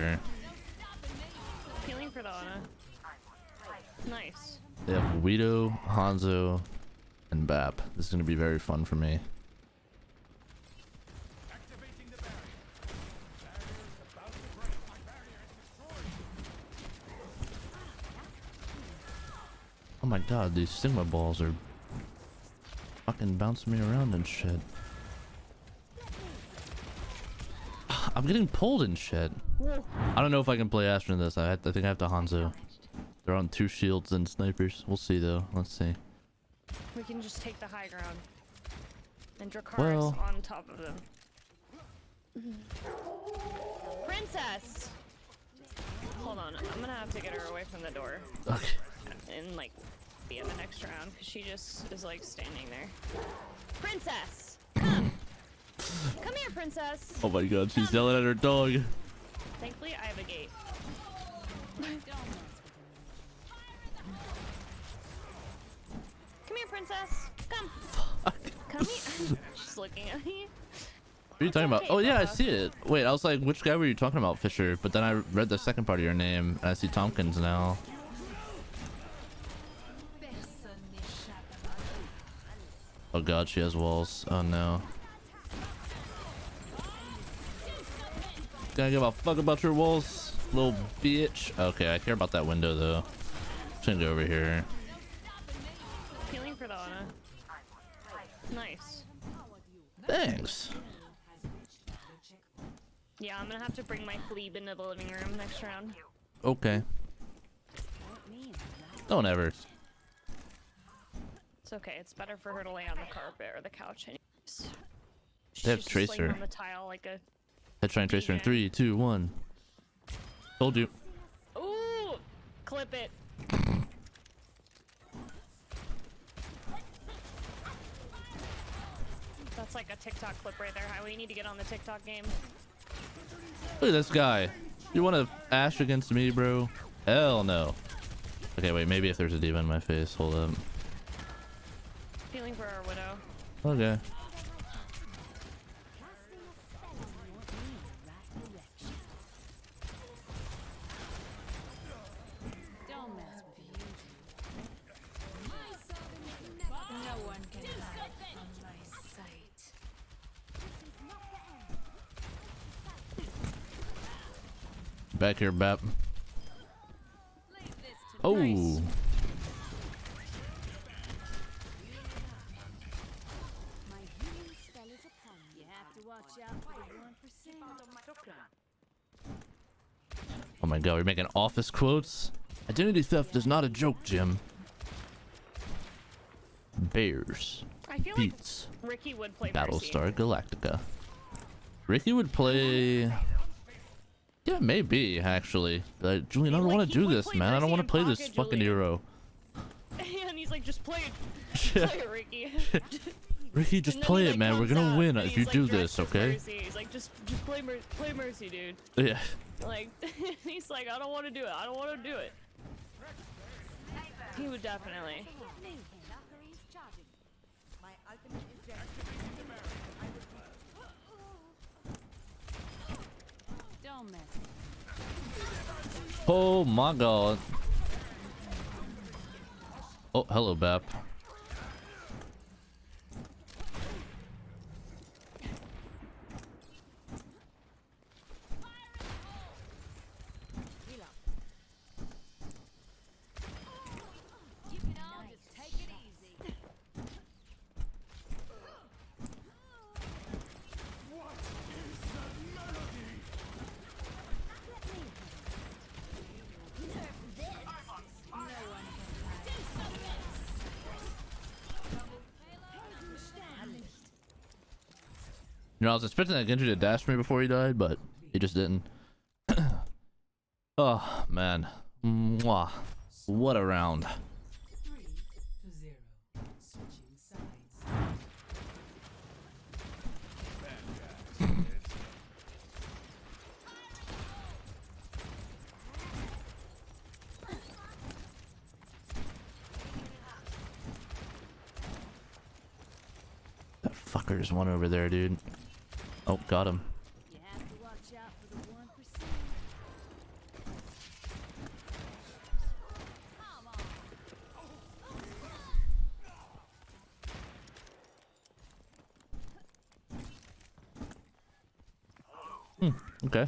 here. Healing for the Ana. Nice. They have Guido, Hanzo, and Bap. This is gonna be very fun for me. Oh my god, these Sigma balls are fucking bouncing me around and shit. I'm getting pulled and shit. I don't know if I can play Ashe in this. I think I have to Hanzo. They're on 2 shields and snipers. We'll see though. Let's see. We can just take the high ground. And Dracarys on top of them. Princess! Hold on. I'm gonna have to get her away from the door. Okay. And like be in the next round because she just is like standing there. Princess! Come! Come here, princess! Oh my god, she's yelling at her dog. Thankfully, I have a gate. Come here, princess! Come! Fuck. Come here! She's looking at me. What are you talking about? Oh yeah, I see it. Wait, I was like, which guy were you talking about, Fisher? But then I read the second part of your name, and I see Tompkins now. Oh god, she has walls. Oh no. Gonna give a fuck about your walls, little bitch. Okay, I care about that window though. Just gonna go over here. Healing for the Ana. Nice. Thanks. Yeah, I'm gonna have to bring my Fleeb into the living room next round. Okay. Don't ever. It's okay. It's better for her to lay on the carpet or the couch anyways. They have She's just Tracer. laying on the tile like a... Headshot Tracer in 3, 2, 1. Told you. Ooh! Clip it. That's like a TikTok clip right there. How we need to get on the TikTok game. Look at this guy. You want to Ashe against me, bro? Hell no. Okay, wait. Maybe if there's a diva in my face. Hold up. Feeling for our widow. Okay. Back here, Bap. Oh. Nice. Oh my god, we're making office quotes? Identity theft is not a joke, Jim. Bears. I feel Beats. like Ricky would play Mercy. Battlestar Galactica. Ricky would play... Yeah, maybe, actually. Julian, I don't want to do this, man. I don't want to play this fucking hero. And he's like, just play it. Yeah. Play it, Ricky. Ricky, just play it, man. We're gonna win if you do this, okay? He's like, just play Mercy, dude. Yeah. Like, he's like, I don't want to do it. I don't want to do it. He would definitely. Oh my god. Oh, hello, Bap. You know, I was expecting that Genji to dash me before he died, but he just didn't. Oh, man. Mwah. What a round. 3-0. Switching sides. That fucker's one over there, dude. Oh, got him. You have to watch out for the 1%. Okay.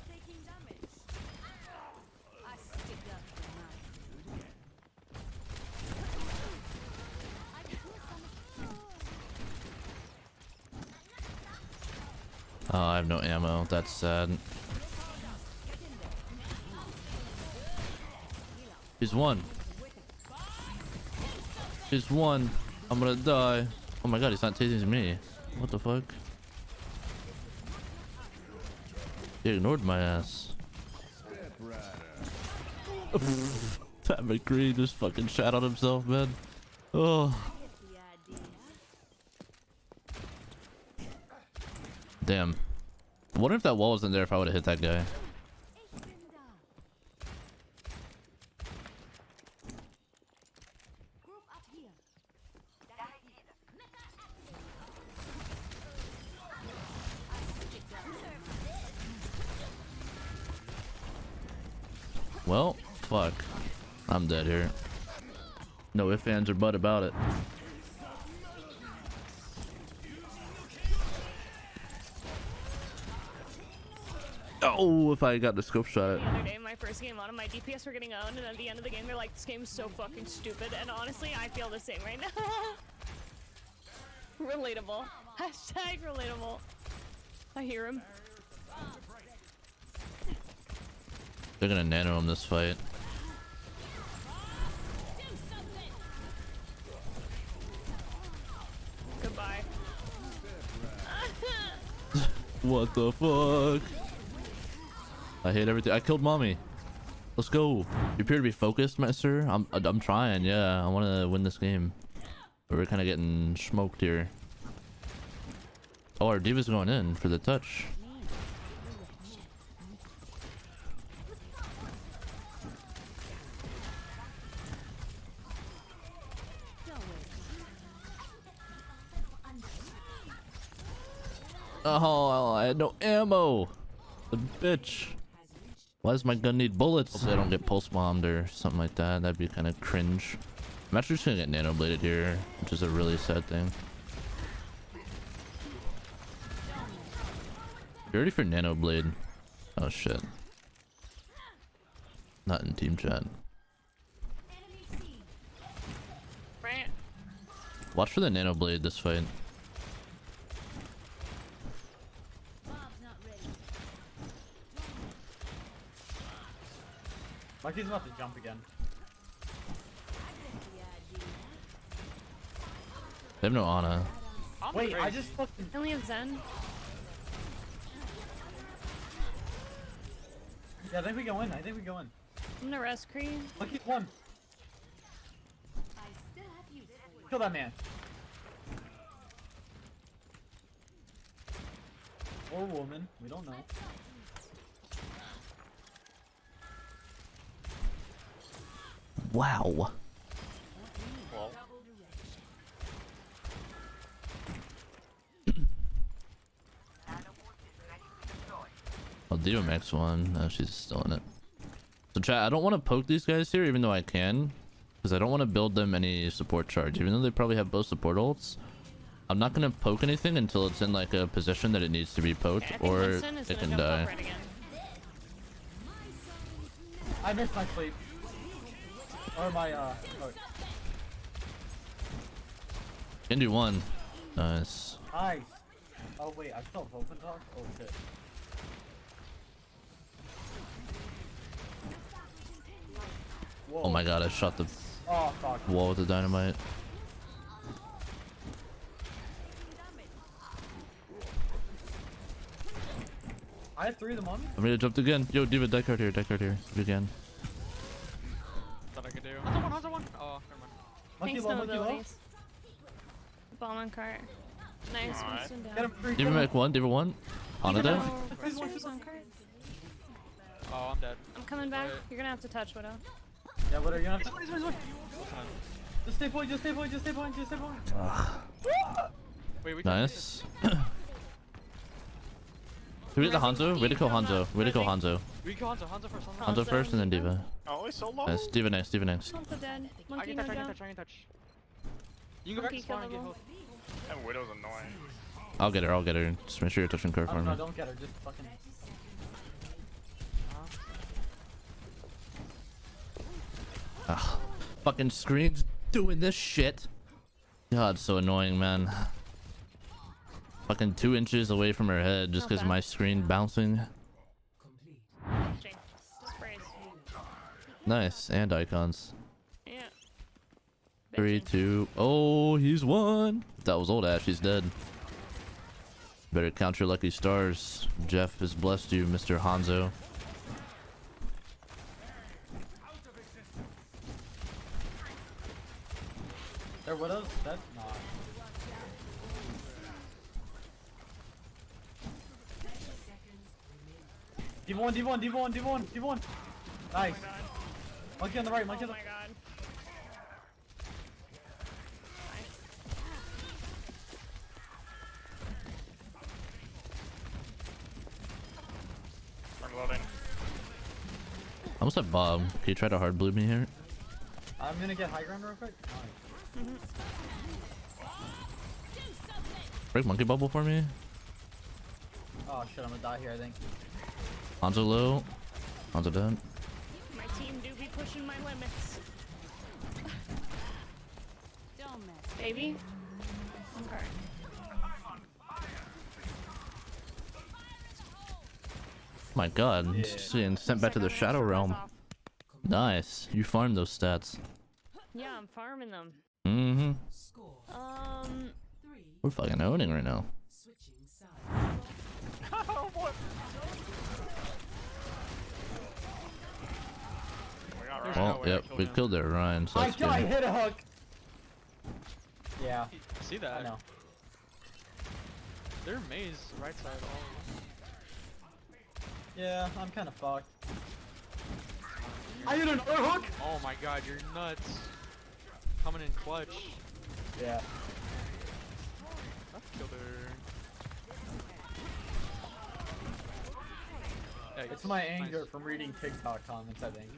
Taking damage. I stick up for mine. I can do some. Oh, I have no ammo. That's sad. He's one. He's one. I'm gonna die. Oh my god, he's not tasing me. What the fuck? He ignored my ass. That McCree just fucking shat on himself, man. Oh. Damn. I wonder if that wall wasn't there if I would have hit that guy. Group up here. Well, fuck. I'm dead here. No ifs, ands, or but about it. Oh, if I got the scope shot The at. other day, my first game on, my DPS were getting owned, and at the end of the game, they're like, "This game's so fucking stupid." And honestly, I feel the same right now. Relatable. Hashtag relatable. I hear him. They're gonna nano him this fight. Goodbye. What the fuck? I hate everything. I killed mommy. Let's go. You appear to be focused, master. I'm trying. Yeah, I want to win this game. But we're kind of getting smoked here. Oh, our diva's going in for the touch. Oh, I had no ammo. The bitch. Why does my gun need bullets? Hopefully I don't get pulse bombed or something like that. That'd be kind of cringe. I'm actually just gonna get nano bladed here, which is a really sad thing. You ready for nano blade? Oh shit. Not in team chat. Right? Watch for the nano blade this fight. Lucky's about to jump again. They have no Ana. Wait, I just fucking. I only have Zen. Yeah, I think we go in. I think we go in. I'm gonna rest Cree. Lucky's one. I still have use for you. Kill that man. Or woman. We don't know. Wow. I'll do a max one. No, she's still in it. So chat, I don't want to poke these guys here, even though I can, because I don't want to build them any support charge, even though they probably have both support ults. I'm not gonna poke anything until it's in like a position that it needs to be poked, Okay, I think or Winston is it gonna can jump up die. right again. I missed my sleep. Or my oh. Can do one. Nice. Nice. Oh wait, I still have open talk? Oh shit. Whoa. Oh my god, I shot the Oh fuck. wall with the dynamite. I have 3 of them on me. I'm gonna jump again. Yo, Diva, die card here, again. Thought I could do. How's one? Oh, never mind. Monkey Thanks, low, no monkey low. abilities. Bomb on cart. Nice, Alright. Winston down. Get him free. Diva Mac 1, Diva 1. Ana dead. Oh, Winston's on cart. Oh, I'm dead. I'm coming back. Wait. You're gonna have to touch Widow. Yeah, what are you gonna have to? Listen. Just stay point, just stay point, just stay point, just stay point. Wait, we can Nice. we get the Hanzo? Way to kill Hanzo. Way to kill Hanzo. We kill Hanzo. Hanzo first. Hanzo first and then Diva. Oh, he's so low. Nice. Diva next. Diva next. Hanzo dead. I Monkey can no touch. I can jump. touch. I can touch. You can go back to spawn and get health. That Widow's annoying. I'll get her. I'll get her. Just make sure you're touching curve for No, me. don't get her. Just fucking. Ah, fucking screen's doing this shit. God, so annoying, man. Fucking 2 inches away from her head just Not because bad. my screen bouncing. Jane, sprays. Nice. And icons. Yeah. 3, Bitchin'. 2. Oh, he's won. If that was old Ashe, he's dead. Better count your lucky stars. Jeff has blessed you, Mr. Hanzo. They're widows? That's not. D1, D1, D1, D1, D1. Nice. Monkey on the right, monkey Oh on the my god. Reloading. I almost have Bob. Can you try to hard blue me here? I'm gonna get high ground real quick. Nice. Break monkey bubble for me. Oh shit, I'm gonna die here, I think. Hanzo low. Hanzo dead. My team do be pushing my limits. Don't mess. Baby. Okay. My god, Yeah. just getting sent back to the Shadow Realm. Nice. You farmed those stats. Yeah, I'm farming them. Mm-hmm. We're fucking owning right now. Oh, boy. We got There's Ryan. Well, no way I yep, killed we him. killed their Ryan, so I that's good. hit a hook! Yeah, See that? I know. They're maze right side. Yeah, I'm kinda fucked. I hit another hook! Oh my god, you're nuts. Coming in clutch. Yeah. I've killed her. Yeah, It's my nice. anger from reading TikTok comments, I think.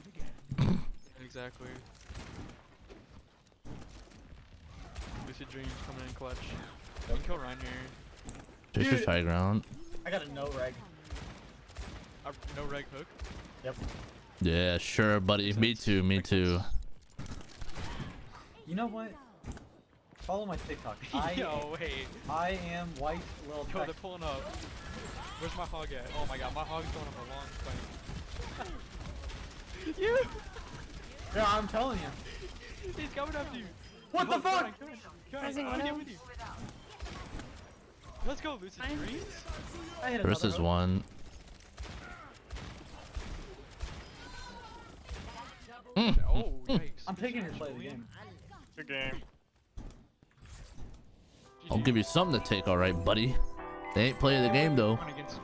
Exactly. Lucid Dreams coming in clutch. You can kill Ryan here. Just your Dude. high ground. I got a no reg. No reg hook. Yep. Yeah, sure, buddy. Me too, me too. You know what? Follow my TikTok. Yo, wait. I am white little Yo, tech. they're pulling up. Where's my hog at? Oh my god, my hog's going up a long thing. You! Yeah, I'm telling you. He's coming after you. What the fuck? Rising I'm Widow. with you. Let's go, Lucid Fine. Dreams. I hit Versus another hook. 1. Oh, yikes. I'm taking your play of the game. Good game. I'll give you something to take, alright, buddy. They ain't playing the game, though. Going against